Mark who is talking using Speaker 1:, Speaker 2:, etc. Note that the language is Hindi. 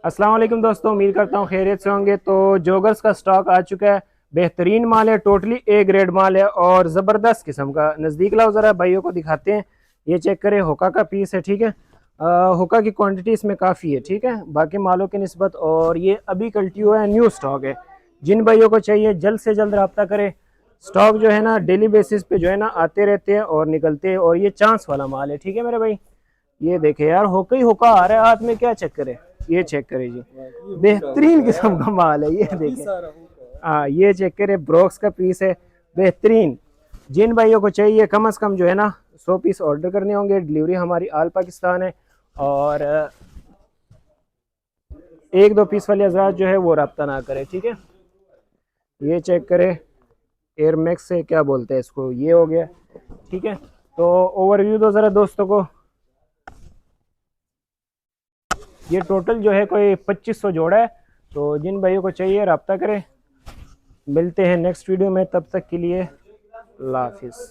Speaker 1: अस्सलाम वालेकुम दोस्तों, उम्मीद करता हूँ खैरियत से होंगे। तो जोगर्स का स्टॉक आ चुका है। बेहतरीन माल है, टोटली ए ग्रेड माल है और ज़बरदस्त किस्म का। नज़दीक लाओ ज़रा, भाइयों को दिखाते हैं। ये चेक करें, होका का पीस है, ठीक है। होका की क्वांटिटी इसमें काफ़ी है, ठीक है, बाकी मालों की निस्बत। और ये अभी कल्टी हुआ है, न्यू स्टॉक है। जिन भाइयों को चाहिए जल्द से जल्द रब्ता करें। स्टॉक जो है ना डेली बेसिस पे जो है ना आते रहते हैं और निकलते हैं, और ये चांस वाला माल है, ठीक है मेरे भाई। ये देखे यार, होका ही होका आ रहा है हाथ में, क्या चक्कर है। ये चेक करे जी, बेहतरीन किस्म का माल है, ये देखे। हाँ, ये चेक करे, ब्रोक्स का पीस है, बेहतरीन। जिन भाइयों को चाहिए कम से कम जो है ना 100 पीस ऑर्डर करने होंगे। डिलीवरी हमारी आल पाकिस्तान है। और एक दो पीस वाले हजरात जो है वो रब्ता ना करे, ठीक है। ये चेक करे, एयर मैक्स से क्या बोलते हैं इसको, ये हो गया, ठीक है। तो ओवरव्यू दो ज़रा दोस्तों को। ये टोटल जो है कोई 2500 जोड़ा है। तो जिन भाइयों को चाहिए रब्ता करें। मिलते हैं नेक्स्ट वीडियो में, तब तक के लिए अल्लाह हाफिज़।